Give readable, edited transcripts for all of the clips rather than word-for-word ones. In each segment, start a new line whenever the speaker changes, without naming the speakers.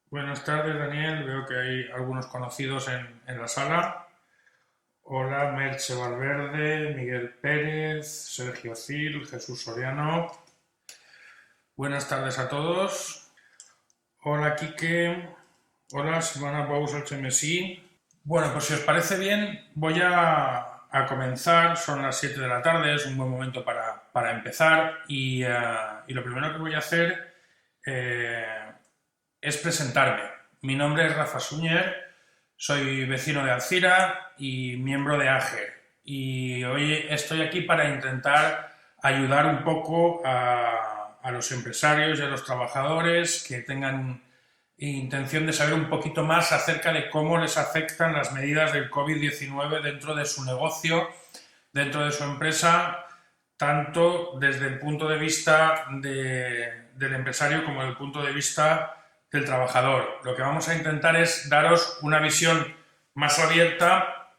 Buenas tardes, Daniel. Veo que hay algunos conocidos en la sala. Hola, Merche Valverde, Miguel Pérez, Sergio Cil, Jesús Soriano. Buenas tardes a todos. Hola, Quique. Hola, Silvana Bous HMSI. Bueno, pues si os parece bien, voy a comenzar. Son las 7 de la tarde, es un buen momento para empezar. Y lo primero que voy a hacer es presentarme. Mi nombre es Rafa Suñer, soy vecino de Alzira y miembro de AGER. Y hoy estoy aquí para intentar ayudar un poco a los empresarios y a los trabajadores que tengan intención de saber un poquito más acerca de cómo les afectan las medidas del COVID-19 dentro de su negocio, dentro de su empresa, tanto desde el punto de vista del empresario como desde el punto de vista del trabajador. Lo que vamos a intentar es daros una visión más abierta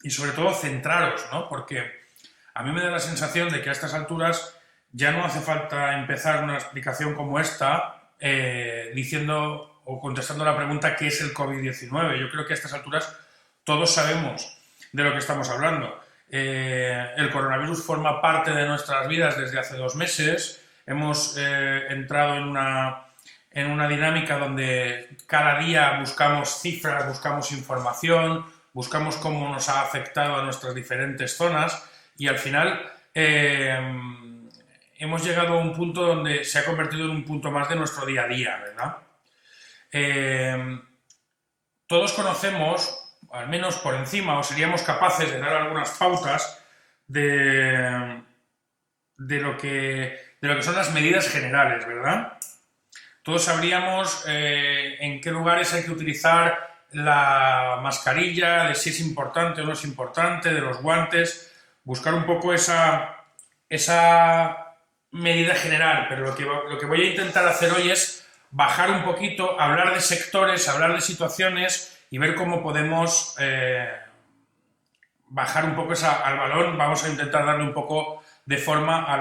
y sobre todo centraros, ¿no? Porque a mí me da la sensación de que a estas alturas ya no hace falta empezar una explicación como esta diciendo o contestando la pregunta ¿qué es el COVID-19? Yo creo que a estas alturas todos sabemos de lo que estamos hablando. El coronavirus forma parte de nuestras vidas desde hace 2 meses. Hemos entrado en una dinámica donde cada día buscamos cifras, buscamos información, buscamos cómo nos ha afectado a nuestras diferentes zonas y al final hemos llegado a un punto donde se ha convertido en un punto más de nuestro día a día, ¿verdad? Todos conocemos, al menos por encima, o seríamos capaces de dar algunas pautas de lo que son las medidas generales, ¿verdad? Todos sabríamos en qué lugares hay que utilizar la mascarilla, de si es importante o no es importante, de los guantes, buscar un poco esa medida general, pero lo que voy a intentar hacer hoy es bajar un poquito, hablar de sectores, hablar de situaciones y ver cómo podemos bajar un poco al balón. Vamos a intentar darle un poco de forma a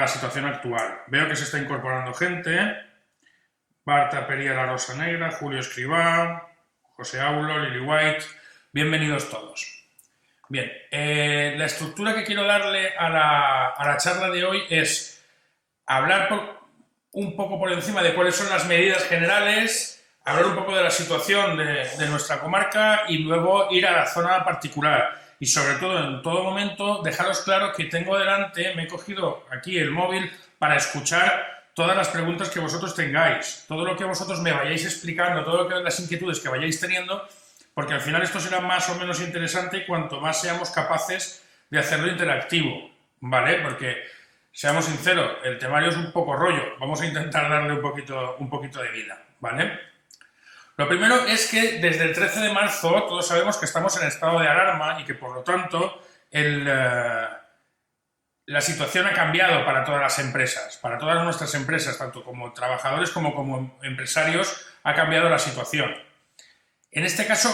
la situación actual. Veo que se está incorporando gente. Barta Pería La Rosa Negra, Julio Escribá, José Aulo, Lili White. Bienvenidos todos. Bien, la estructura que quiero darle a la charla de hoy es hablar un poco por encima de cuáles son las medidas generales, hablar un poco de la situación de nuestra comarca y luego ir a la zona particular. Y sobre todo, en todo momento, dejaros claro que tengo delante, me he cogido aquí el móvil para escuchar todas las preguntas que vosotros tengáis, todo lo que vosotros me vayáis explicando, todas las inquietudes que vayáis teniendo, porque al final esto será más o menos interesante cuanto más seamos capaces de hacerlo interactivo, ¿vale? Porque, seamos sinceros, el temario es un poco rollo, vamos a intentar darle un poquito de vida, ¿vale? Lo primero es que desde el 13 de marzo todos sabemos que estamos en estado de alarma y que por lo tanto la situación ha cambiado para todas las empresas, para todas nuestras empresas, tanto como trabajadores como empresarios, ha cambiado la situación. En este caso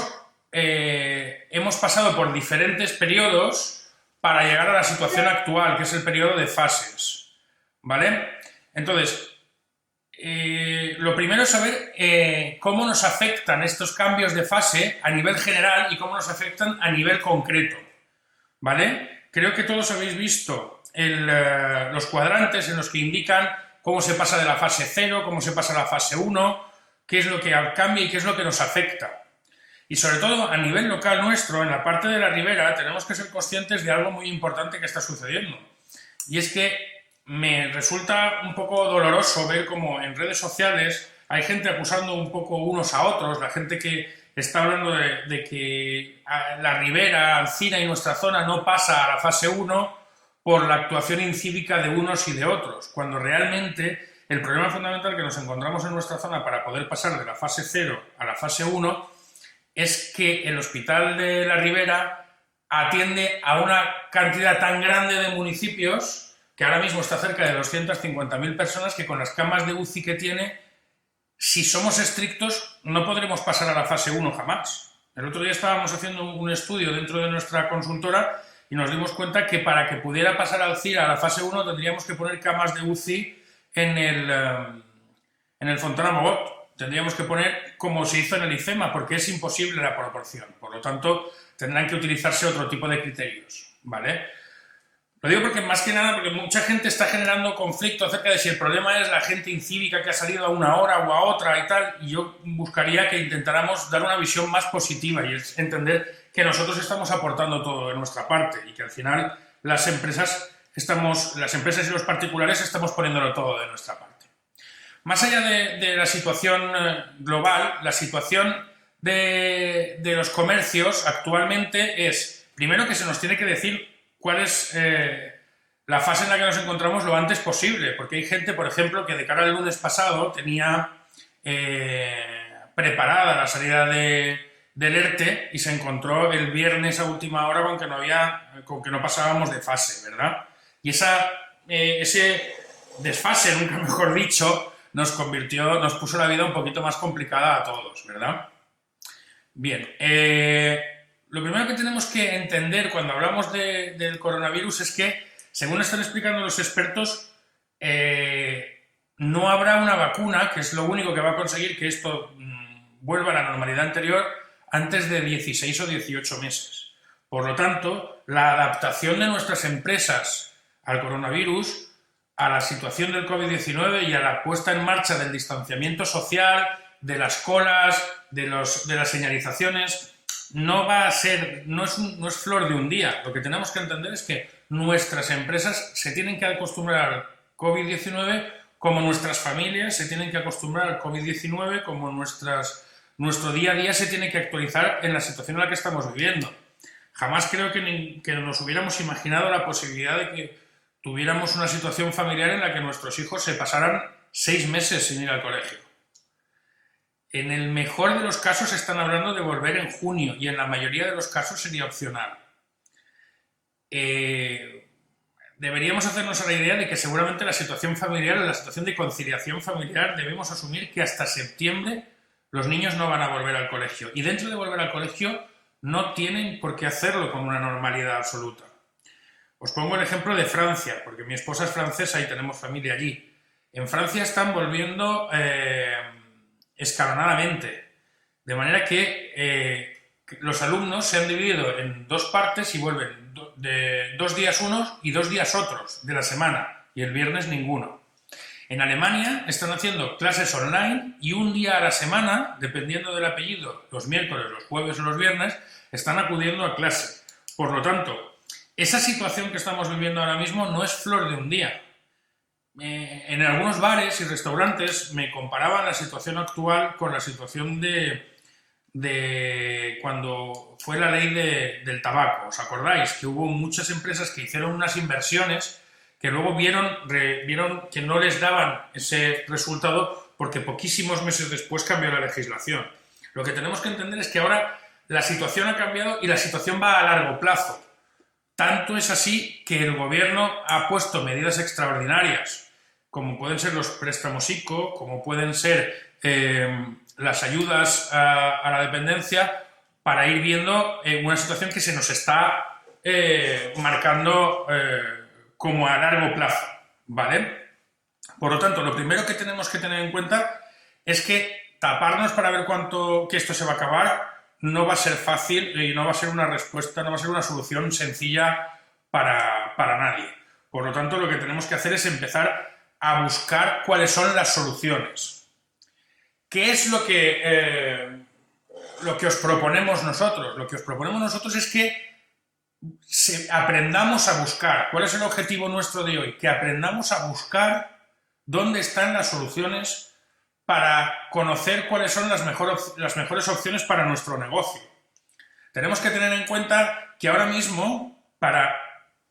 hemos pasado por diferentes periodos para llegar a la situación actual, que es el periodo de fases, ¿vale? Entonces, lo primero es saber cómo nos afectan estos cambios de fase a nivel general y cómo nos afectan a nivel concreto, ¿vale? Creo que todos habéis visto los cuadrantes en los que indican cómo se pasa de la fase 0, cómo se pasa a la fase 1, qué es lo que cambia y qué es lo que nos afecta. Y sobre todo a nivel local nuestro, en la parte de la ribera, tenemos que ser conscientes de algo muy importante que está sucediendo. Y es que me resulta un poco doloroso ver cómo en redes sociales hay gente acusando un poco unos a otros, la gente que está hablando de que la ribera, Alzira y nuestra zona no pasa a la fase 1 por la actuación incívica de unos y de otros, cuando realmente el problema fundamental que nos encontramos en nuestra zona para poder pasar de la fase 0 a la fase 1 es que el Hospital de la Ribera atiende a una cantidad tan grande de municipios que ahora mismo está cerca de 250.000 personas, que con las camas de UCI que tiene, si somos estrictos, no podremos pasar a la fase 1 jamás. El otro día estábamos haciendo un estudio dentro de nuestra consultora y nos dimos cuenta que para que pudiera pasar al CIR a la fase 1 tendríamos que poner camas de UCI en el Fontana Mogot. Tendríamos que poner como se hizo en el IFEMA, porque es imposible la proporción. Por lo tanto, tendrán que utilizarse otro tipo de criterios, ¿vale? Lo digo porque más que nada, porque mucha gente está generando conflicto acerca de si el problema es la gente incívica que ha salido a una hora o a otra y tal, y yo buscaría que intentáramos dar una visión más positiva y es entender que nosotros estamos aportando todo de nuestra parte y que al final las empresas y los particulares estamos poniéndolo todo de nuestra parte. Más allá de la situación global, la situación de los comercios actualmente es, primero, que se nos tiene que decir cuál es la fase en la que nos encontramos lo antes posible, porque hay gente, por ejemplo, que de cara al lunes pasado tenía preparada la salida del ERTE y se encontró el viernes a última hora con que no pasábamos de fase, ¿verdad? Y ese desfase, nunca mejor dicho, nos puso la vida un poquito más complicada a todos, ¿verdad? Bien, lo primero que tenemos que entender cuando hablamos del coronavirus es que, según están explicando los expertos, no habrá una vacuna, que es lo único que va a conseguir que esto vuelva a la normalidad anterior, antes de 16 o 18 meses. Por lo tanto, la adaptación de nuestras empresas al coronavirus, a la situación del COVID-19 y a la puesta en marcha del distanciamiento social, de las colas, de las señalizaciones, no es flor de un día. Lo que tenemos que entender es que nuestras empresas se tienen que acostumbrar al COVID-19 como nuestras familias se tienen que acostumbrar al COVID-19, como nuestro día a día se tiene que actualizar en la situación en la que estamos viviendo. Jamás creo que nos hubiéramos imaginado la posibilidad de que tuviéramos una situación familiar en la que nuestros hijos se pasaran 6 meses sin ir al colegio. En el mejor de los casos están hablando de volver en junio y en la mayoría de los casos sería opcional. Deberíamos hacernos a la idea de que seguramente la situación familiar, la situación de conciliación familiar, debemos asumir que hasta septiembre los niños no van a volver al colegio. Y dentro de volver al colegio no tienen por qué hacerlo con una normalidad absoluta. Os pongo el ejemplo de Francia, porque mi esposa es francesa y tenemos familia allí. En Francia están volviendo escalonadamente, de manera que los alumnos se han dividido en 2 partes y vuelven de 2 días unos y 2 días otros de la semana, y el viernes ninguno. En Alemania están haciendo clases online y un día a la semana, dependiendo del apellido, los miércoles, los jueves o los viernes, están acudiendo a clase. Por lo tanto, esa situación que estamos viviendo ahora mismo no es flor de un día. En algunos bares y restaurantes me comparaban la situación actual con la situación de cuando fue la ley del tabaco. ¿Os acordáis? Que hubo muchas empresas que hicieron unas inversiones que luego vieron que no les daban ese resultado porque poquísimos meses después cambió la legislación. Lo que tenemos que entender es que ahora la situación ha cambiado y la situación va a largo plazo. Tanto es así que el gobierno ha puesto medidas extraordinarias, como pueden ser los préstamos ICO, como pueden ser las ayudas a la dependencia, para ir viendo una situación que se nos está marcando como a largo plazo, ¿vale? Por lo tanto, lo primero que tenemos que tener en cuenta es que taparnos para ver que esto se va a acabar no va a ser fácil y no va a ser una respuesta, no va a ser una solución sencilla para nadie. Por lo tanto, lo que tenemos que hacer es empezar a buscar cuáles son las soluciones. ¿Qué es lo que os proponemos nosotros? Lo que os proponemos nosotros es que aprendamos a buscar. ¿Cuál es el objetivo nuestro de hoy? Que aprendamos a buscar dónde están las soluciones para conocer cuáles son las mejores opciones para nuestro negocio. Tenemos que tener en cuenta que ahora mismo, para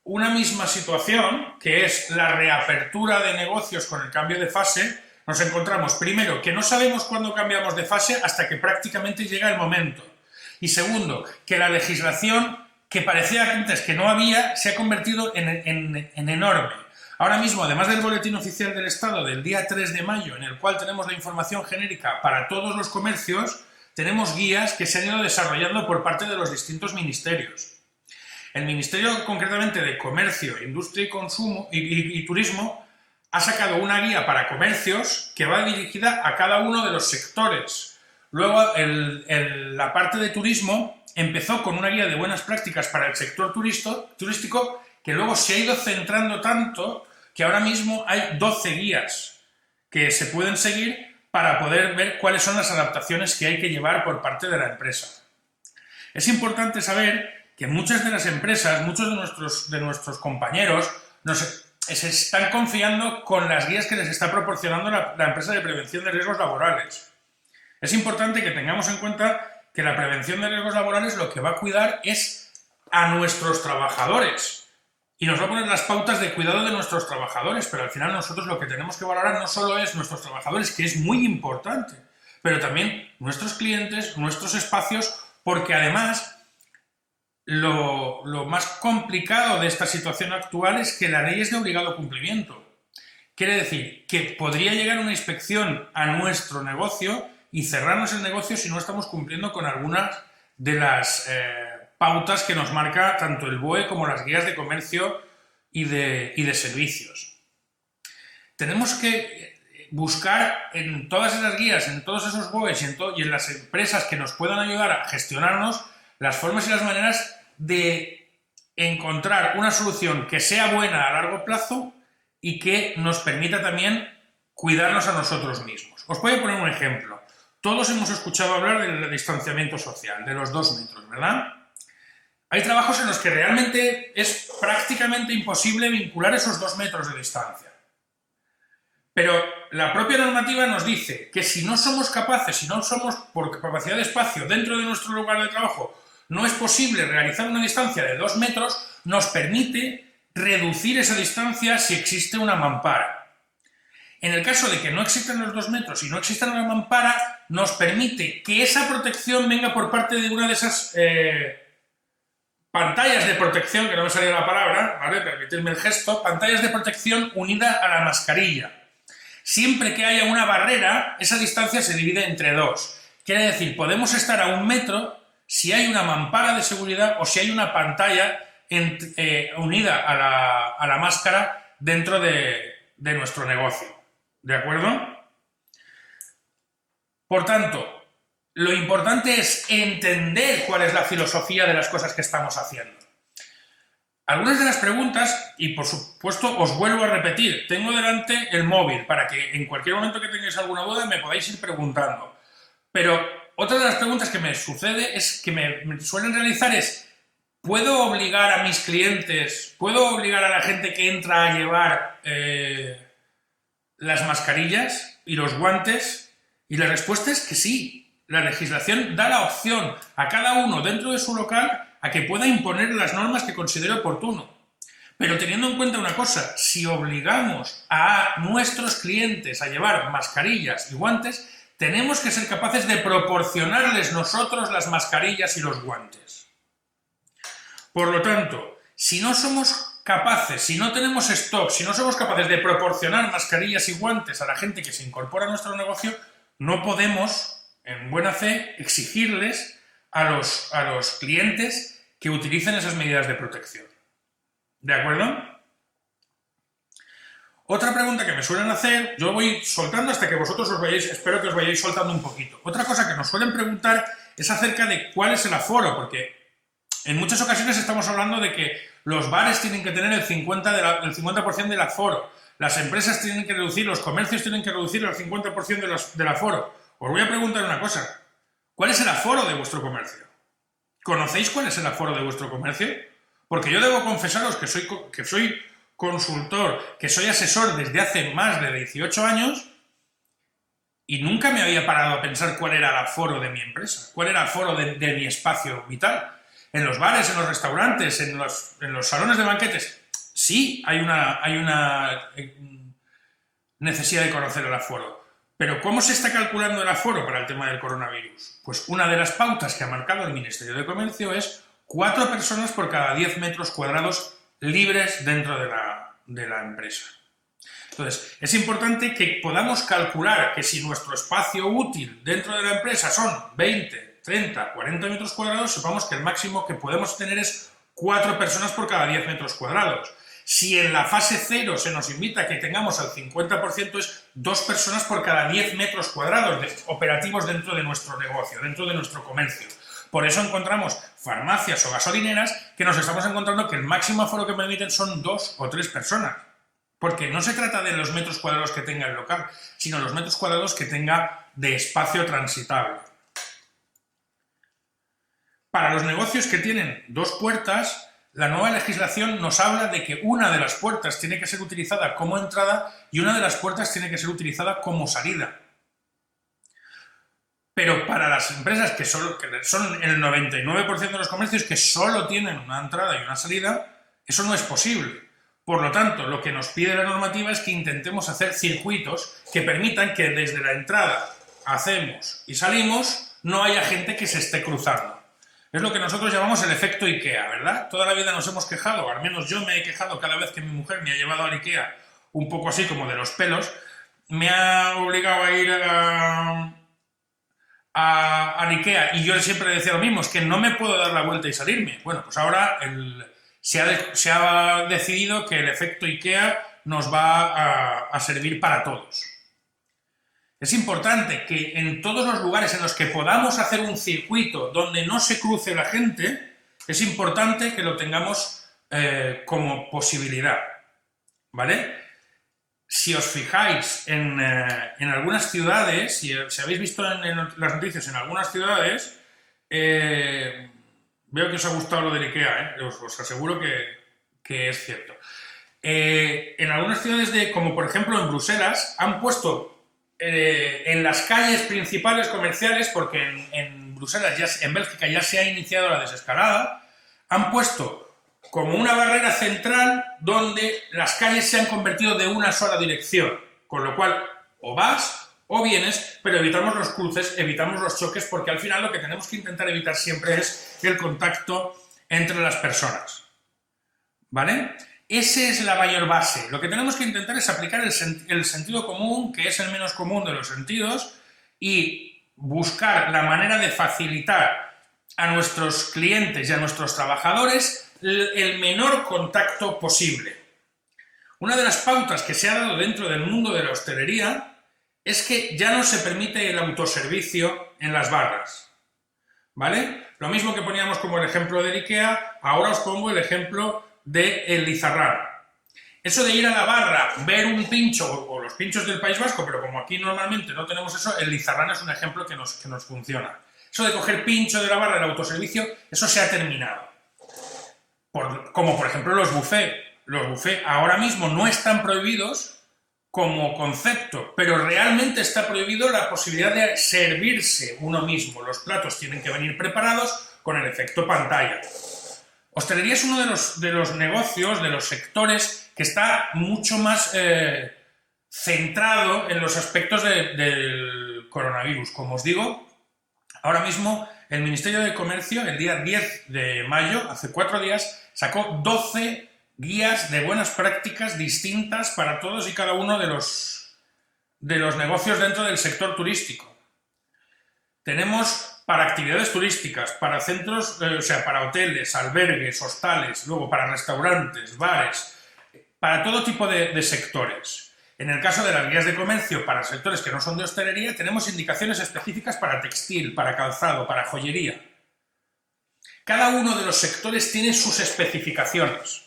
una misma situación, que es la reapertura de negocios con el cambio de fase, nos encontramos, primero, que no sabemos cuándo cambiamos de fase hasta que prácticamente llega el momento. Y segundo, que la legislación, que parecía antes que no había, se ha convertido en enorme. Ahora mismo, además del Boletín Oficial del Estado del día 3 de mayo, en el cual tenemos la información genérica para todos los comercios, tenemos guías que se han ido desarrollando por parte de los distintos ministerios. El Ministerio, concretamente, de Comercio, Industria y Consumo y Turismo ha sacado una guía para comercios que va dirigida a cada uno de los sectores. Luego, la parte de turismo empezó con una guía de buenas prácticas para el sector turístico que luego se ha ido centrando tanto que ahora mismo hay 12 guías que se pueden seguir para poder ver cuáles son las adaptaciones que hay que llevar por parte de la empresa. Es importante saber que muchas de las empresas, muchos de nuestros compañeros se están confiando con las guías que les está proporcionando la empresa de prevención de riesgos laborales. Es importante que tengamos en cuenta que la prevención de riesgos laborales lo que va a cuidar es a nuestros trabajadores y nos va a poner las pautas de cuidado de nuestros trabajadores, pero al final nosotros lo que tenemos que valorar no solo es nuestros trabajadores, que es muy importante, pero también nuestros clientes, nuestros espacios, porque además lo más complicado de esta situación actual es que la ley es de obligado cumplimiento. Quiere decir que podría llegar una inspección a nuestro negocio y cerrarnos el negocio si no estamos cumpliendo con algunas de las pautas que nos marca tanto el BOE como las guías de comercio y de servicios. Tenemos que buscar en todas esas guías, en todos esos BOEs y en las empresas que nos puedan ayudar a gestionarnos las formas y las maneras de encontrar una solución que sea buena a largo plazo y que nos permita también cuidarnos a nosotros mismos. Os voy a poner un ejemplo. Todos hemos escuchado hablar del distanciamiento social, de los 2 metros, ¿verdad? Hay trabajos en los que realmente es prácticamente imposible vincular esos 2 metros de distancia. Pero la propia normativa nos dice que si no somos capaces, si no somos por capacidad de espacio dentro de nuestro lugar de trabajo, no es posible realizar una distancia de 2 metros, nos permite reducir esa distancia si existe una mampara. En el caso de que no existan los 2 metros y no exista una mampara, nos permite que esa protección venga por parte de una de esas pantallas de protección, que no me salía la palabra, ¿vale? Permitidme el gesto, pantallas de protección unida a la mascarilla. Siempre que haya una barrera, esa distancia se divide entre 2. Quiere decir, podemos estar a 1 metro si hay una mampara de seguridad o si hay una pantalla unida a la máscara dentro de nuestro negocio. ¿De acuerdo? Por tanto, lo importante es entender cuál es la filosofía de las cosas que estamos haciendo. Algunas de las preguntas, y por supuesto os vuelvo a repetir, tengo delante el móvil para que en cualquier momento que tengáis alguna duda me podáis ir preguntando. Pero otra de las preguntas que me sucede es que me suelen realizar es: ¿puedo obligar a mis clientes, puedo obligar a la gente que entra a llevar las mascarillas y los guantes? Y la respuesta es que sí. La legislación da la opción a cada uno dentro de su local a que pueda imponer las normas que considere oportuno. Pero teniendo en cuenta una cosa, si obligamos a nuestros clientes a llevar mascarillas y guantes, tenemos que ser capaces de proporcionarles nosotros las mascarillas y los guantes. Por lo tanto, si no somos capaces, si no tenemos stock, si no somos capaces de proporcionar mascarillas y guantes a la gente que se incorpora a nuestro negocio, no podemos, en buena fe, exigirles a los clientes que utilicen esas medidas de protección. ¿De acuerdo? Otra pregunta que me suelen hacer, yo voy soltando hasta que vosotros espero que os vayáis soltando un poquito. Otra cosa que nos suelen preguntar es acerca de cuál es el aforo, porque en muchas ocasiones estamos hablando de que los bares tienen que tener el 50% del aforo, las empresas tienen que reducir, los comercios tienen que reducir el 50% del aforo. Os voy a preguntar una cosa: ¿cuál es el aforo de vuestro comercio? ¿Conocéis cuál es el aforo de vuestro comercio? Porque yo debo confesaros que soy consultor, que soy asesor desde hace más de 18 años y nunca me había parado a pensar cuál era el aforo de mi empresa, cuál era el aforo de mi espacio vital. En los bares, en los restaurantes, en los salones de banquetes, sí hay una necesidad de conocer el aforo. Pero ¿cómo se está calculando el aforo para el tema del coronavirus? Pues una de las pautas que ha marcado el Ministerio de Comercio es 4 personas por cada 10 metros cuadrados libres dentro de la empresa. Entonces, es importante que podamos calcular que si nuestro espacio útil dentro de la empresa son 20, 30, 40 metros cuadrados, sepamos que el máximo que podemos tener es 4 personas por cada 10 metros cuadrados. Si en la fase 0 se nos invita a que tengamos al 50%, es 2 personas por cada 10 metros cuadrados operativos dentro de nuestro negocio, dentro de nuestro comercio. Por eso encontramos farmacias o gasolineras que nos estamos encontrando que el máximo aforo que permiten son 2 o 3 personas. Porque no se trata de los metros cuadrados que tenga el local, sino los metros cuadrados que tenga de espacio transitable. Para los negocios que tienen 2 puertas, la nueva legislación nos habla de que una de las puertas tiene que ser utilizada como entrada y una de las puertas tiene que ser utilizada como salida. Pero para las empresas que son el 99% de los comercios que solo tienen una entrada y una salida, eso no es posible. Por lo tanto, lo que nos pide la normativa es que intentemos hacer circuitos que permitan que desde la entrada hacemos y salimos no haya gente que se esté cruzando. Es lo que nosotros llamamos el efecto IKEA, ¿verdad? Toda la vida nos hemos quejado, al menos yo me he quejado cada vez que mi mujer me ha llevado al IKEA un poco así como de los pelos, me ha obligado a ir al IKEA y yo siempre le decía lo mismo, es que no me puedo dar la vuelta y salirme. Bueno, pues ahora se ha decidido que el efecto IKEA nos va a servir para todos. Es importante que en todos los lugares en los que podamos hacer un circuito donde no se cruce la gente, es importante que lo tengamos como posibilidad, ¿vale? Si os fijáis en algunas ciudades, si habéis visto en las noticias en algunas ciudades, veo que os ha gustado lo del IKEA, os aseguro que es cierto. En algunas ciudades, como por ejemplo en Bruselas, han puesto en las calles principales comerciales, porque en Bruselas, en Bélgica ya se ha iniciado la desescalada, han puesto como una barrera central donde las calles se han convertido de una sola dirección, con lo cual o vas o vienes, pero evitamos los cruces, evitamos los choques, porque al final lo que tenemos que intentar evitar siempre es el contacto entre las personas, ¿vale? Esa es la mayor base. Lo que tenemos que intentar es aplicar el sentido común, que es el menos común de los sentidos, y buscar la manera de facilitar a nuestros clientes y a nuestros trabajadores el menor contacto posible. Una de las pautas que se ha dado dentro del mundo de la hostelería es que ya no se permite el autoservicio en las barras, ¿vale? Lo mismo que poníamos como el ejemplo del IKEA, ahora os pongo el ejemplo del Lizarrán. Eso de ir a la barra, ver un pincho, o los pinchos del País Vasco, pero como aquí normalmente no tenemos eso, el Lizarrán es un ejemplo que nos funciona. Eso de coger pincho de la barra, el autoservicio, eso se ha terminado. Como por ejemplo los buffets. Los buffets ahora mismo no están prohibidos como concepto, pero realmente está prohibido la posibilidad de servirse uno mismo. Los platos tienen que venir preparados con el efecto pantalla. Hostelería es uno de los negocios, de los sectores que está mucho más centrado en los aspectos del coronavirus. Como os digo, ahora mismo el Ministerio de Comercio, el día 10 de mayo, hace 4 días, sacó 12 guías de buenas prácticas distintas para todos y cada uno de los negocios dentro del sector turístico. Tenemos para actividades turísticas, para centros, para hoteles, albergues, hostales, luego para restaurantes, bares, para todo tipo de sectores. En el caso de las guías de comercio para sectores que no son de hostelería, tenemos indicaciones específicas para textil, para calzado, para joyería. Cada uno de los sectores tiene sus especificaciones.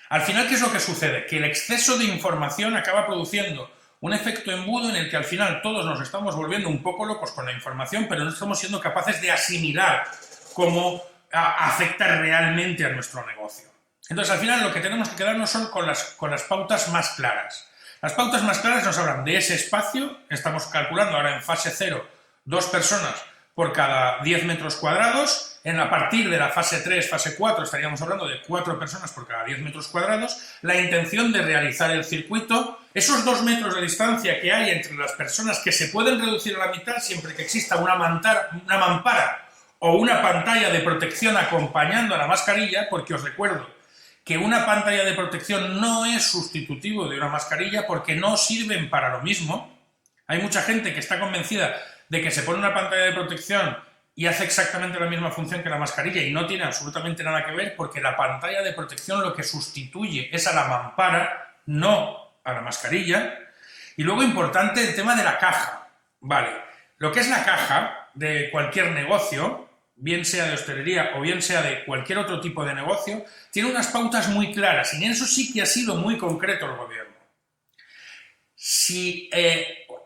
Al final, ¿qué es lo que sucede? Que el exceso de información acaba produciendo un efecto embudo en el que al final todos nos estamos volviendo un poco locos con la información, pero no estamos siendo capaces de asimilar cómo afecta realmente a nuestro negocio. Entonces, al final, lo que tenemos que quedarnos son con las pautas más claras. Las pautas más claras nos hablan de ese espacio. Estamos calculando ahora en fase 0 2 personas por cada 10 metros cuadrados. A partir de la fase 3, fase 4, estaríamos hablando de 4 personas por cada 10 metros cuadrados. La intención de realizar el circuito, esos 2 metros de distancia que hay entre las personas, que se pueden reducir a la mitad siempre que exista una mampara o una pantalla de protección acompañando a la mascarilla, porque os recuerdo que una pantalla de protección no es sustitutivo de una mascarilla porque no sirven para lo mismo. Hay mucha gente que está convencida de que se pone una pantalla de protección y hace exactamente la misma función que la mascarilla y no tiene absolutamente nada que ver porque la pantalla de protección lo que sustituye es a la mampara, no a la mascarilla. Y luego importante el tema de la caja. Vale, lo que es la caja de cualquier negocio, bien sea de hostelería o bien sea de cualquier otro tipo de negocio, tiene unas pautas muy claras y en eso sí que ha sido muy concreto el gobierno. Si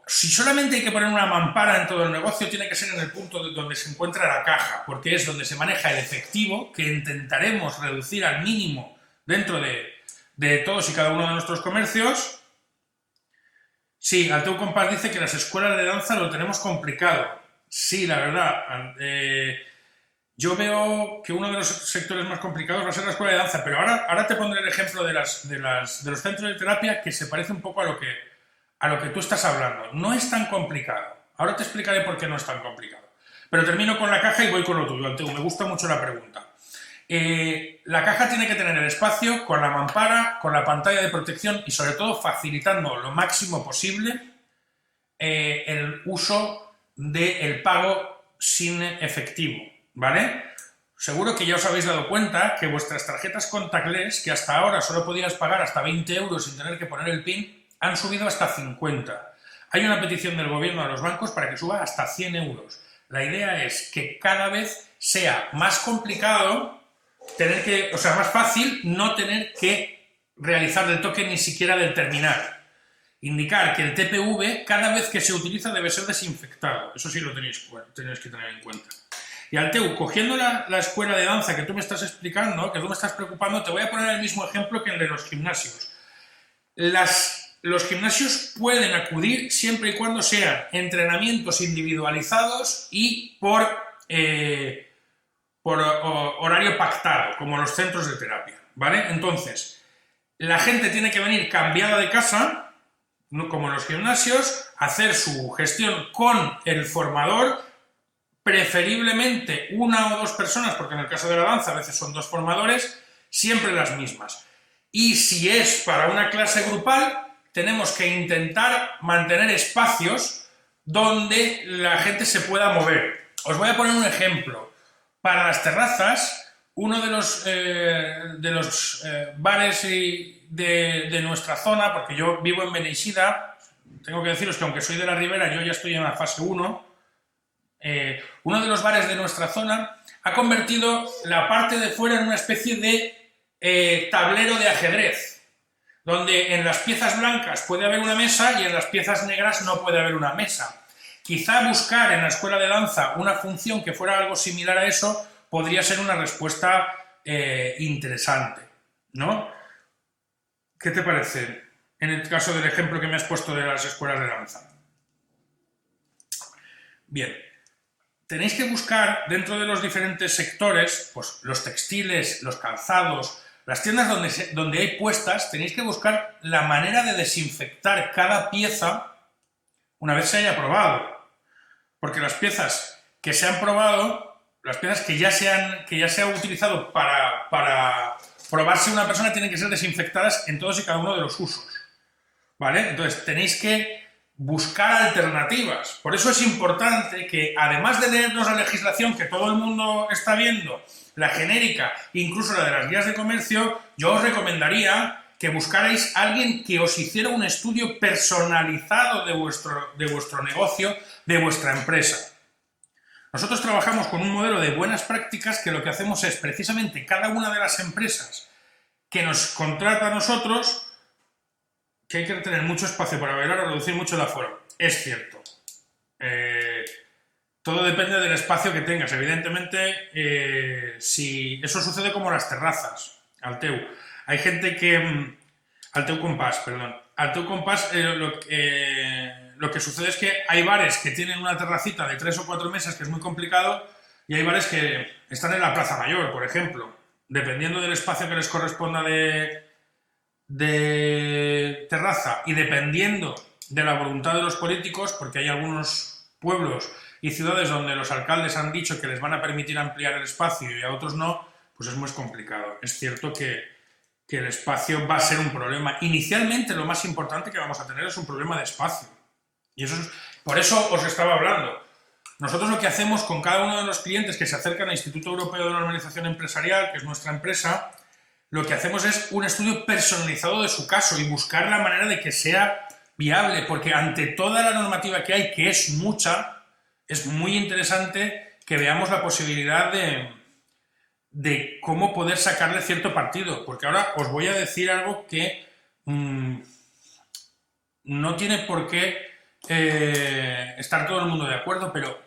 solamente hay que poner una mampara en todo el negocio, tiene que ser en el punto donde se encuentra la caja, porque es donde se maneja el efectivo, que intentaremos reducir al mínimo dentro de todos y cada uno de nuestros comercios. Sí, Alteu Compás dice que las escuelas de danza lo tenemos complicado. Sí, la verdad. Yo veo que uno de los sectores más complicados va a ser la escuela de danza, pero ahora te pondré el ejemplo de los centros de terapia que se parece un poco a lo que tú estás hablando. No es tan complicado. Ahora te explicaré por qué no es tan complicado. Pero termino con la caja y voy con lo tuyo, Alteu. Me gusta mucho la pregunta. La caja tiene que tener el espacio con la mampara, con la pantalla de protección y sobre todo facilitando lo máximo posible el uso del pago sin efectivo, ¿vale? Seguro que ya os habéis dado cuenta que vuestras tarjetas contactless, que hasta ahora solo podías pagar hasta 20 euros sin tener que poner el PIN, han subido hasta 50. Hay una petición del gobierno a los bancos para que suba hasta 100 euros. La idea es que cada vez sea más complicado más fácil no tener que realizar el toque ni siquiera del terminal. Indicar que el TPV cada vez que se utiliza debe ser desinfectado. Eso sí lo tenéis que tener en cuenta. Y Alteu, cogiendo la escuela de danza que tú me estás explicando, que tú me estás preocupando, te voy a poner el mismo ejemplo que el de los gimnasios. Los gimnasios pueden acudir siempre y cuando sean entrenamientos individualizados y por horario pactado, como los centros de terapia, ¿vale? Entonces, la gente tiene que venir cambiada de casa, no como en los gimnasios, hacer su gestión con el formador, preferiblemente una o dos personas, porque en el caso de la danza a veces son dos formadores, siempre las mismas. Y si es para una clase grupal, tenemos que intentar mantener espacios donde la gente se pueda mover. Os voy a poner un ejemplo. Para las terrazas, uno de los bares de nuestra zona, porque yo vivo en Beneixida, tengo que deciros que aunque soy de la Ribera, yo ya estoy en la fase 1, uno de los bares de nuestra zona ha convertido la parte de fuera en una especie de tablero de ajedrez, donde en las piezas blancas puede haber una mesa y en las piezas negras no puede haber una mesa. Quizá buscar en la escuela de danza una función que fuera algo similar a eso podría ser una respuesta interesante, ¿no? ¿Qué te parece en el caso del ejemplo que me has puesto de las escuelas de danza? Bien, tenéis que buscar dentro de los diferentes sectores, pues los textiles, los calzados, las tiendas donde hay puestas, tenéis que buscar la manera de desinfectar cada pieza una vez se haya probado. Porque las piezas que se han probado, las piezas que ya se ha utilizado para probarse una persona tienen que ser desinfectadas en todos y cada uno de los usos, ¿vale? Entonces tenéis que buscar alternativas. Por eso es importante que, además de leernos la legislación que todo el mundo está viendo, la genérica, incluso la de las guías de comercio, yo os recomendaría que buscarais a alguien que os hiciera un estudio personalizado de vuestro negocio, de vuestra empresa. Nosotros trabajamos con un modelo de buenas prácticas que lo que hacemos es precisamente cada una de las empresas que nos contrata a nosotros, que hay que tener mucho espacio para bailar o reducir mucho el aforo. Es cierto. Todo depende del espacio que tengas. Evidentemente, si eso sucede como las terrazas, Alteu. Hay gente que... Alteu Compás, perdón. Alteu Compás, lo que sucede es que hay bares que tienen una terracita de 3 o 4 mesas, que es muy complicado, y hay bares que están en la Plaza Mayor, por ejemplo. Dependiendo del espacio que les corresponda de terraza y dependiendo de la voluntad de los políticos, porque hay algunos pueblos y ciudades donde los alcaldes han dicho que les van a permitir ampliar el espacio y a otros no, pues es muy complicado. Es cierto que que el espacio va a ser un problema. Inicialmente lo más importante que vamos a tener es un problema de espacio. Y eso es, por eso os estaba hablando. Nosotros lo que hacemos con cada uno de los clientes que se acercan al Instituto Europeo de Normalización Empresarial, que es nuestra empresa, lo que hacemos es un estudio personalizado de su caso y buscar la manera de que sea viable, porque ante toda la normativa que hay, que es mucha, es muy interesante que veamos la posibilidad de cómo poder sacarle cierto partido, porque ahora os voy a decir algo que no tiene por qué estar todo el mundo de acuerdo, pero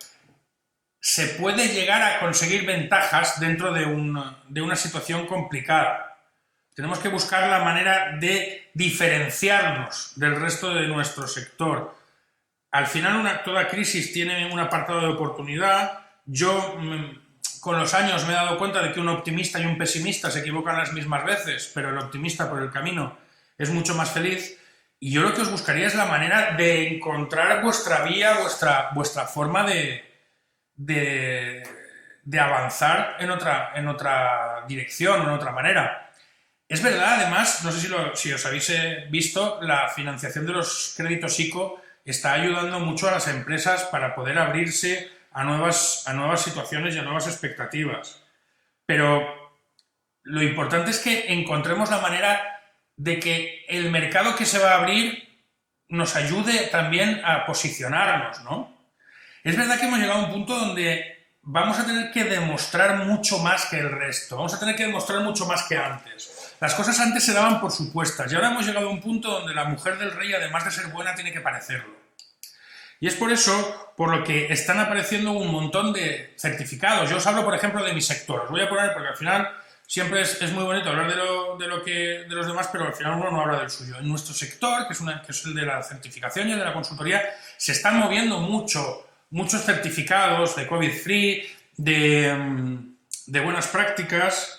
se puede llegar a conseguir ventajas dentro de una situación complicada. Tenemos que buscar la manera de diferenciarnos del resto de nuestro sector. Al final, toda crisis tiene un apartado de oportunidad. Yo, con los años, me he dado cuenta de que un optimista y un pesimista se equivocan las mismas veces, pero el optimista por el camino es mucho más feliz. Y yo lo que os buscaría es la manera de encontrar vuestra vía, vuestra forma de avanzar en otra dirección, en otra manera. Es verdad, además, no sé si os habéis visto, la financiación de los créditos ICO está ayudando mucho a las empresas para poder abrirse a nuevas situaciones y a nuevas expectativas. Pero lo importante es que encontremos la manera de que el mercado que se va a abrir nos ayude también a posicionarnos, ¿no? Es verdad que hemos llegado a un punto donde vamos a tener que demostrar mucho más que el resto, vamos a tener que demostrar mucho más que antes. Las cosas antes se daban por supuestas y ahora hemos llegado a un punto donde la mujer del rey, además de ser buena, tiene que parecerlo. Y es por eso por lo que están apareciendo un montón de certificados. Yo os hablo, por ejemplo, de mi sector. Os voy a poner, porque al final siempre es muy bonito hablar de los demás, pero al final uno no habla del suyo. En nuestro sector, que es el de la certificación y el de la consultoría, se están moviendo muchos certificados de COVID-free, de buenas prácticas.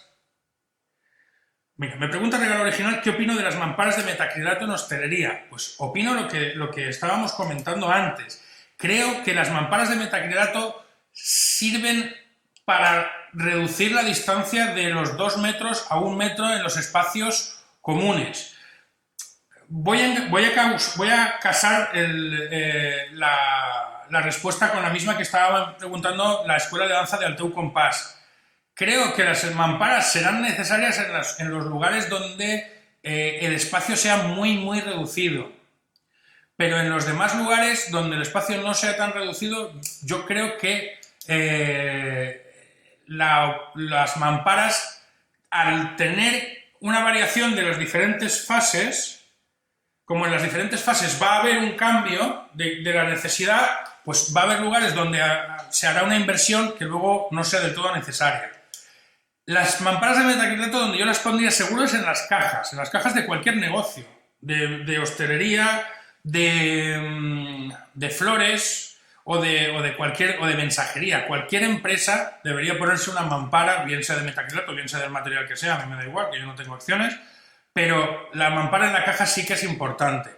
Mira, me pregunta Regalo Original qué opino de las mamparas de metacrilato en hostelería. Pues opino lo que estábamos comentando antes. Creo que las mamparas de metacrilato sirven para reducir la distancia de los 2 metros a 1 metro en los espacios comunes. Voy a casar la respuesta con la misma que estaba preguntando la Escuela de Danza de Alteu Compás. Creo que las mamparas serán necesarias en los lugares donde el espacio sea muy reducido. Pero en los demás lugares donde el espacio no sea tan reducido, yo creo que las mamparas, al tener una variación de las diferentes fases, como en las diferentes fases va a haber un cambio de la necesidad, pues va a haber lugares donde se hará una inversión que luego no sea del todo necesaria. Las mamparas de metacrilato donde yo las pondría seguro es en las cajas de cualquier negocio, de hostelería, de flores o de mensajería. Cualquier empresa debería ponerse una mampara, bien sea de metacrilato, bien sea del material que sea, a mí me da igual, que yo no tengo acciones, pero la mampara en la caja sí que es importante.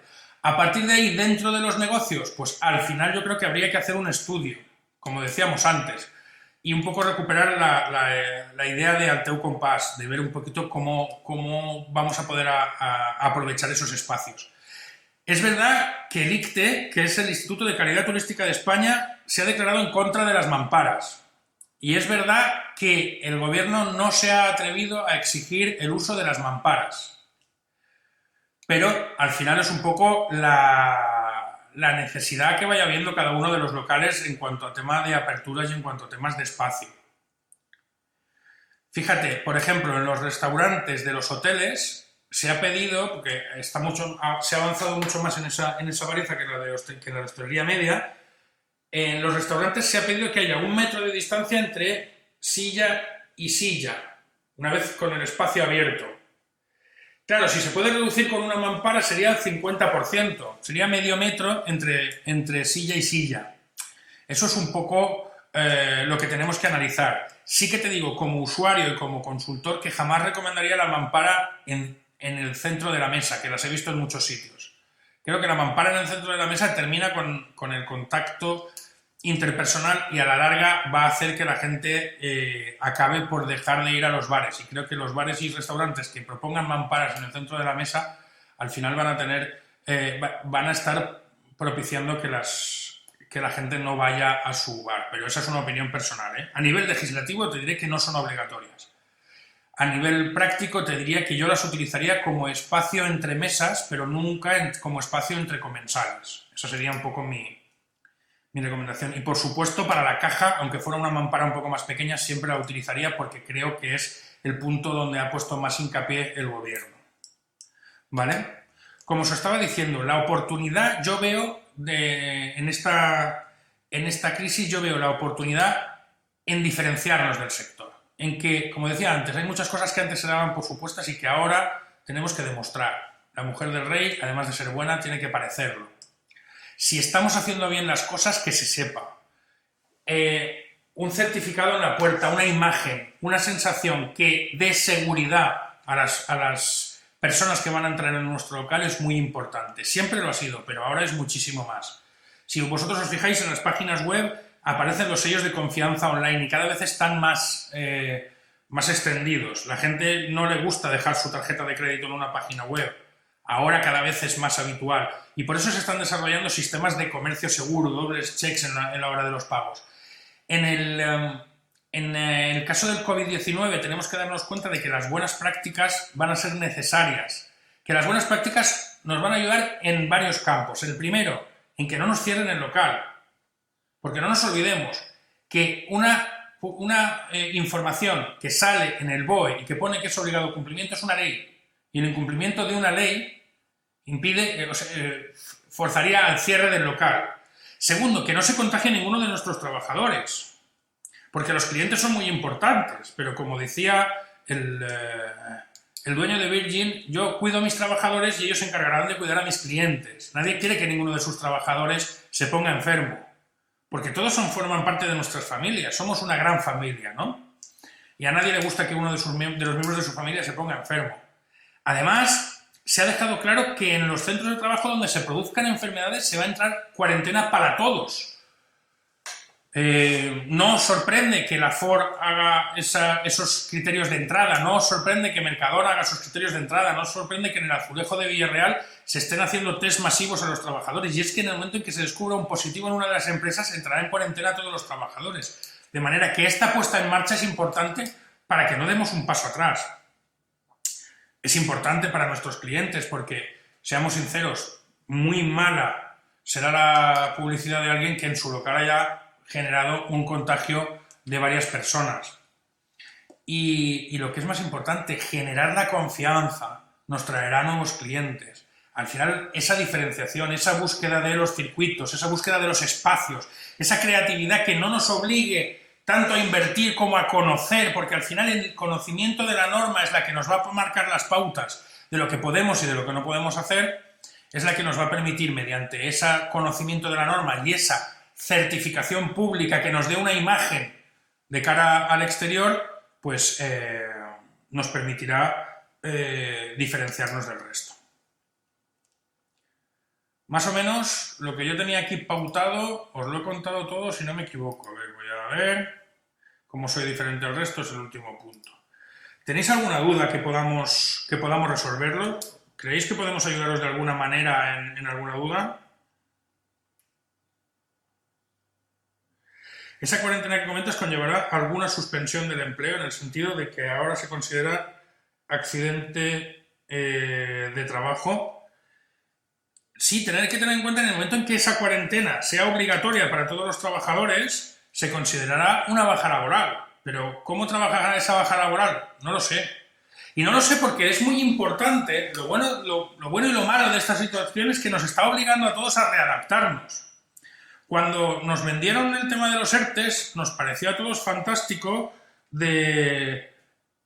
A partir de ahí, dentro de los negocios, pues al final yo creo que habría que hacer un estudio, como decíamos antes, y un poco recuperar la idea de Alteu Compás, de ver un poquito cómo vamos a poder aprovechar esos espacios. Es verdad que el ICTE, que es el Instituto de Calidad Turística de España, se ha declarado en contra de las mamparas. Y es verdad que el gobierno no se ha atrevido a exigir el uso de las mamparas. Pero al final es un poco la necesidad que vaya viendo cada uno de los locales en cuanto a tema de aperturas y en cuanto a temas de espacio. Fíjate, por ejemplo, en los restaurantes de los hoteles se ha pedido, porque se ha avanzado mucho más en esa varianza que en la de hostelería media, en los restaurantes se ha pedido que haya 1 metro de distancia entre silla y silla, una vez con el espacio abierto. Claro, si se puede reducir con una mampara sería el 50%, sería medio metro entre silla y silla. Eso es un poco lo que tenemos que analizar. Sí que te digo, como usuario y como consultor, que jamás recomendaría la mampara en el centro de la mesa, que las he visto en muchos sitios. Creo que la mampara en el centro de la mesa termina con el contacto interpersonal y a la larga va a hacer que la gente acabe por dejar de ir a los bares. Y creo que los bares y restaurantes que propongan mamparas en el centro de la mesa al final van a estar propiciando que la gente no vaya a su bar. Pero esa es una opinión personal, ¿eh? A nivel legislativo te diré que no son obligatorias. A nivel práctico te diría que yo las utilizaría como espacio entre mesas, pero nunca como espacio entre comensales. Esa sería un poco mi recomendación. Y por supuesto, para la caja, aunque fuera una mampara un poco más pequeña, siempre la utilizaría porque creo que es el punto donde ha puesto más hincapié el gobierno. ¿Vale? Como os estaba diciendo, la oportunidad, yo veo, en esta crisis, yo veo la oportunidad en diferenciarnos del sector. En que, como decía antes, hay muchas cosas que antes se daban por supuestas y que ahora tenemos que demostrar. La mujer del rey, además de ser buena, tiene que parecerlo. Si estamos haciendo bien las cosas, que se sepa. Un certificado en la puerta, una imagen, una sensación que dé seguridad a las personas que van a entrar en nuestro local es muy importante. Siempre lo ha sido, pero ahora es muchísimo más. Si vosotros os fijáis en las páginas web, aparecen los sellos de confianza online y cada vez están más extendidos. La gente no le gusta dejar su tarjeta de crédito en una página web. Ahora cada vez es más habitual. Y por eso se están desarrollando sistemas de comercio seguro, dobles checks en la hora de los pagos. En el caso del COVID-19 tenemos que darnos cuenta de que las buenas prácticas van a ser necesarias. Que las buenas prácticas nos van a ayudar en varios campos. El primero, en que no nos cierren el local. Porque no nos olvidemos que una información que sale en el BOE y que pone que es obligado cumplimiento es una ley. Y el incumplimiento de una ley forzaría al cierre del local. Segundo, que no se contagie ninguno de nuestros trabajadores. Porque los clientes son muy importantes, pero como decía el dueño de Virgin, yo cuido a mis trabajadores y ellos se encargarán de cuidar a mis clientes. Nadie quiere que ninguno de sus trabajadores se ponga enfermo. Porque todos forman parte de nuestras familias, somos una gran familia, ¿no? Y a nadie le gusta que uno de los miembros de su familia se ponga enfermo. Además, se ha dejado claro que en los centros de trabajo donde se produzcan enfermedades se va a entrar cuarentena para todos. No os sorprende que la Ford haga esos criterios de entrada, no os sorprende que Mercadona haga esos criterios de entrada, no os sorprende que en el Azulejo de Villarreal se estén haciendo test masivos a los trabajadores, y es que en el momento en que se descubra un positivo en una de las empresas entrará en cuarentena a todos los trabajadores. De manera que esta puesta en marcha es importante para que no demos un paso atrás. Es importante para nuestros clientes porque, seamos sinceros, muy mala será la publicidad de alguien que en su local haya generado un contagio de varias personas. Y lo que es más importante, generar la confianza nos traerá nuevos clientes. Al final, esa diferenciación, esa búsqueda de los circuitos, esa búsqueda de los espacios, esa creatividad que no nos obligue tanto a invertir como a conocer, porque al final el conocimiento de la norma es la que nos va a marcar las pautas de lo que podemos y de lo que no podemos hacer, es la que nos va a permitir, mediante ese conocimiento de la norma y esa certificación pública que nos dé una imagen de cara al exterior, pues nos permitirá diferenciarnos del resto. Más o menos lo que yo tenía aquí pautado, os lo he contado todo si no me equivoco. A ver, voy a ver cómo soy diferente al resto, es el último punto. ¿Tenéis alguna duda que podamos resolverlo? ¿Creéis que podemos ayudaros de alguna manera en alguna duda? Esa cuarentena que comentas conllevará alguna suspensión del empleo en el sentido de que ahora se considera accidente de trabajo. Sí, tener que tener en cuenta en el momento en que esa cuarentena sea obligatoria para todos los trabajadores, se considerará una baja laboral. Pero ¿cómo trabajará esa baja laboral? No lo sé. Y no lo sé porque es muy importante, lo bueno y lo malo de esta situación es que nos está obligando a todos a readaptarnos. Cuando nos vendieron el tema de los ERTES, nos pareció a todos fantástico lo de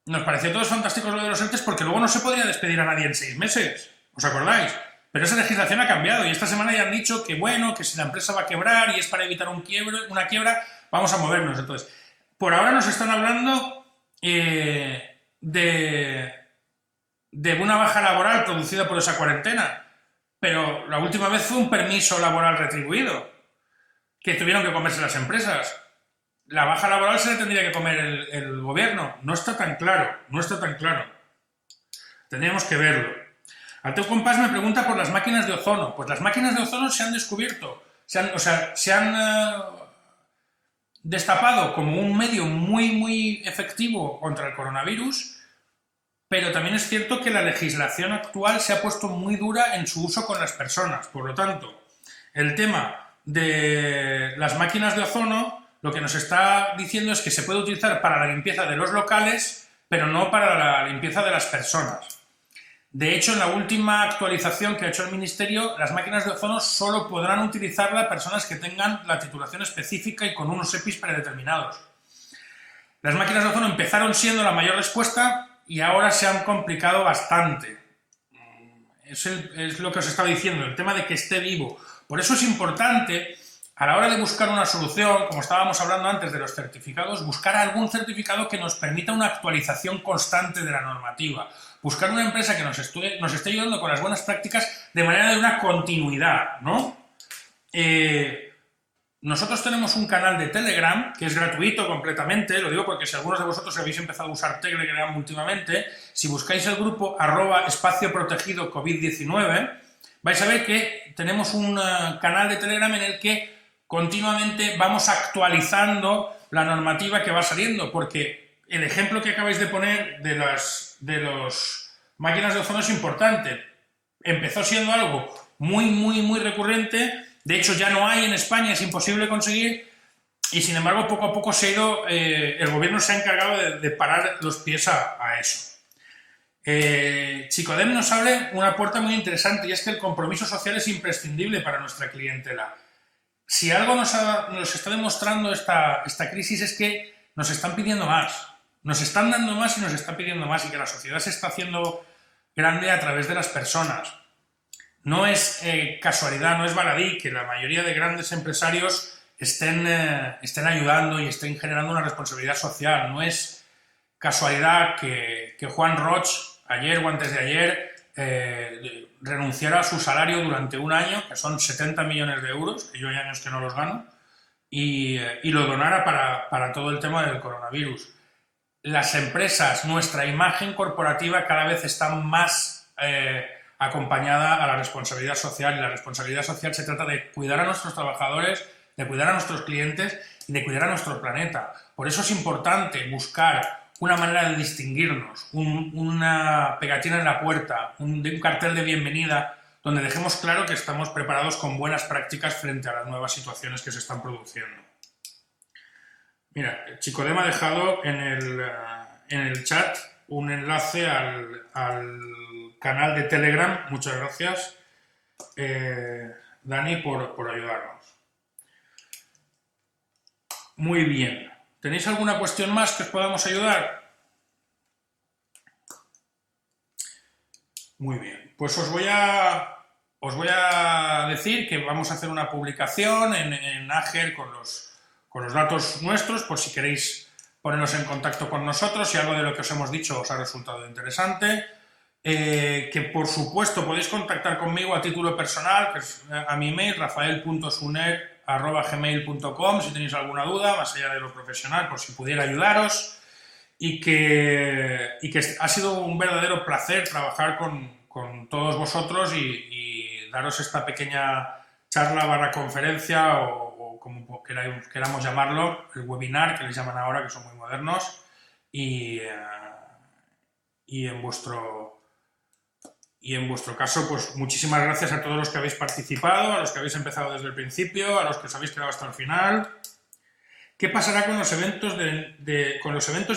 los ERTES porque luego no se podía despedir a nadie en 6 meses. ¿Os acordáis? Pero esa legislación ha cambiado y esta semana ya han dicho que bueno, que si la empresa va a quebrar y es para evitar una quiebra, vamos a movernos. Entonces, por ahora nos están hablando de una baja laboral producida por esa cuarentena, pero la última vez fue un permiso laboral retribuido. que tuvieron que comerse las empresas. La baja laboral se la tendría que comer el gobierno. No está tan claro, no está tan claro. Tendríamos que verlo. Al teu compás me pregunta por las máquinas de ozono. Pues las máquinas de ozono se han descubierto, se han destapado como un medio muy efectivo contra el coronavirus, pero también es cierto que la legislación actual se ha puesto muy dura en su uso con las personas. Por lo tanto, el tema de las máquinas de ozono lo que nos está diciendo es que se puede utilizar para la limpieza de los locales, pero no para la limpieza de las personas. De hecho, en la última actualización que ha hecho el Ministerio, las máquinas de ozono solo podrán utilizarlas personas que tengan la titulación específica y con unos EPIs predeterminados. Las máquinas de ozono empezaron siendo la mayor respuesta y ahora se han complicado bastante. Es lo que os estaba diciendo, el tema de que esté vivo. Por eso es importante, a la hora de buscar una solución, como estábamos hablando antes de los certificados, buscar algún certificado que nos permita una actualización constante de la normativa. Buscar una empresa que nos esté ayudando con las buenas prácticas de manera de una continuidad, ¿no? Nosotros tenemos un canal de Telegram que es gratuito completamente, lo digo porque si algunos de vosotros habéis empezado a usar Telegram últimamente, si buscáis el grupo @espacio protegido COVID-19, vais a ver que tenemos un canal de Telegram en el que continuamente vamos actualizando la normativa que va saliendo, porque el ejemplo que acabáis de poner de los máquinas de ozono es importante. Empezó siendo algo muy recurrente, de hecho ya no hay en España, es imposible conseguir, y sin embargo poco a poco el gobierno se ha encargado de parar los pies a eso. Chicodem nos abre una puerta muy interesante y es que el compromiso social es imprescindible para nuestra clientela. Si algo nos está demostrando esta crisis es que nos están pidiendo más, nos están dando más y nos están pidiendo más, y que la sociedad se está haciendo grande a través de las personas. No es casualidad, no es baladí que la mayoría de grandes empresarios estén ayudando y estén generando una responsabilidad social. No es casualidad que Juan Roig, ayer o antes de ayer, renunciara a su salario durante un año, que son 70 millones de euros, que yo hay años que no los gano, y lo donara para todo el tema del coronavirus. Las empresas, nuestra imagen corporativa cada vez está más acompañada a la responsabilidad social, y la responsabilidad social se trata de cuidar a nuestros trabajadores, de cuidar a nuestros clientes y de cuidar a nuestro planeta. Por eso es importante buscar una manera de distinguirnos, una pegatina en la puerta, un cartel de bienvenida donde dejemos claro que estamos preparados con buenas prácticas frente a las nuevas situaciones que se están produciendo. Mira, Chicodem ha dejado en el chat un enlace al canal de Telegram. Muchas gracias, Dani, por ayudarnos. Muy bien. ¿Tenéis alguna cuestión más que os podamos ayudar? Muy bien. Pues os voy a decir que vamos a hacer una publicación en Ager con los datos nuestros, por si queréis poneros en contacto con nosotros, si algo de lo que os hemos dicho os ha resultado interesante. Que por supuesto podéis contactar conmigo a título personal, que es a mi email, rafael.suner@gmail.com, si tenéis alguna duda, más allá de lo profesional, por si pudiera ayudaros, y que ha sido un verdadero placer trabajar con todos vosotros y daros esta pequeña charla / conferencia o como queramos llamarlo, el webinar que les llaman ahora, que son muy modernos, y en vuestro caso, pues muchísimas gracias a todos los que habéis participado, a los que habéis empezado desde el principio, a los que os habéis quedado hasta el final. ¿Qué pasará con los eventos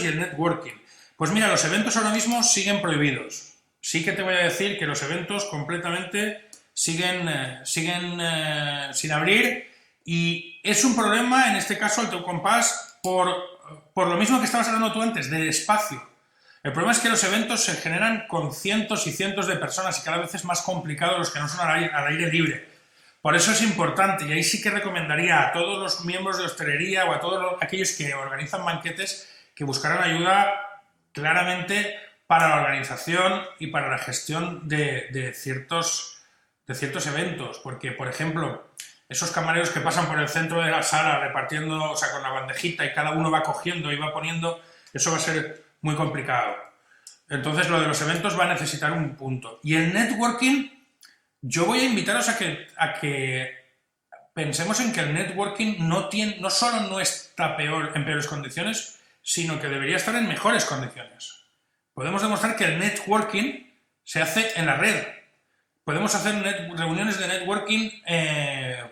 y el networking? Pues mira, los eventos ahora mismo siguen prohibidos. Sí que te voy a decir que los eventos completamente siguen sin abrir, y es un problema, en este caso, al teu compás, por lo mismo que estabas hablando tú antes, del espacio. El problema es que los eventos se generan con cientos y cientos de personas y cada vez es más complicado los que no son al aire libre. Por eso es importante, y ahí sí que recomendaría a todos los miembros de hostelería o a todos aquellos que organizan banquetes que buscaran ayuda claramente para la organización y para la gestión de ciertos eventos. Porque, por ejemplo, esos camareros que pasan por el centro de la sala repartiendo, o sea, con la bandejita y cada uno va cogiendo y va poniendo, eso va a ser muy complicado. Entonces, lo de los eventos va a necesitar un punto. Y el networking, yo voy a invitaros a que pensemos en que el networking no solo no está en peores condiciones, sino que debería estar en mejores condiciones. Podemos demostrar que el networking se hace en la red. Podemos hacer reuniones de networking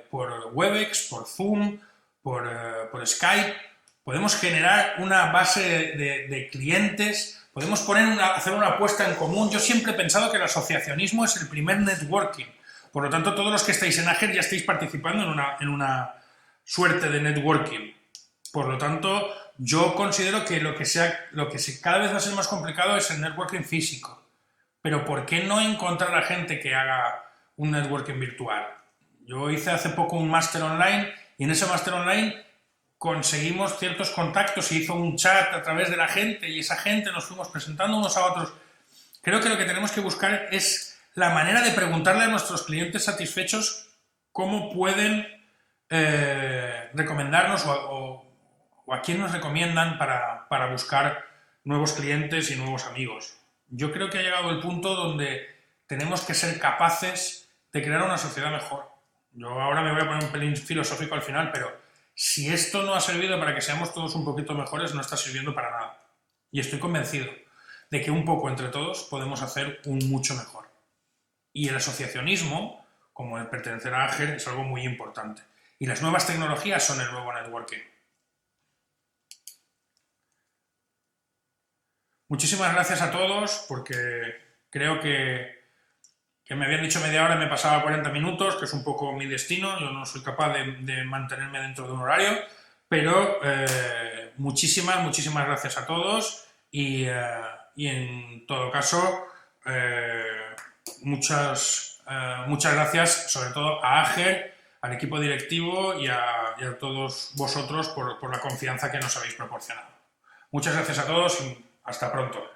por Webex, por Zoom, por Skype. Podemos generar una base de clientes. Podemos hacer una apuesta en común. Yo siempre he pensado que el asociacionismo es el primer networking. Por lo tanto, todos los que estáis en Ager ya estáis participando en una suerte de networking. Por lo tanto, yo considero que lo que cada vez va a ser más complicado es el networking físico. Pero ¿por qué no encontrar a gente que haga un networking virtual? Yo hice hace poco un máster online y en ese máster online conseguimos ciertos contactos y hizo un chat a través de la gente y esa gente nos fuimos presentando unos a otros. Creo que lo que tenemos que buscar es la manera de preguntarle a nuestros clientes satisfechos cómo pueden recomendarnos o a quién nos recomiendan para buscar nuevos clientes y nuevos amigos. Yo creo que ha llegado el punto donde tenemos que ser capaces de crear una sociedad mejor. Yo ahora me voy a poner un pelín filosófico al final, pero si esto no ha servido para que seamos todos un poquito mejores, no está sirviendo para nada. Y estoy convencido de que un poco entre todos podemos hacer un mucho mejor. Y el asociacionismo, como el pertenecer a Ager, es algo muy importante. Y las nuevas tecnologías son el nuevo networking. Muchísimas gracias a todos, porque creo que me habían dicho media hora y me pasaba 40 minutos, que es un poco mi destino. Yo no soy capaz de mantenerme dentro de un horario, pero muchísimas gracias a todos y en todo caso muchas gracias sobre todo a Ager, al equipo directivo y a todos vosotros por la confianza que nos habéis proporcionado. Muchas gracias a todos y hasta pronto.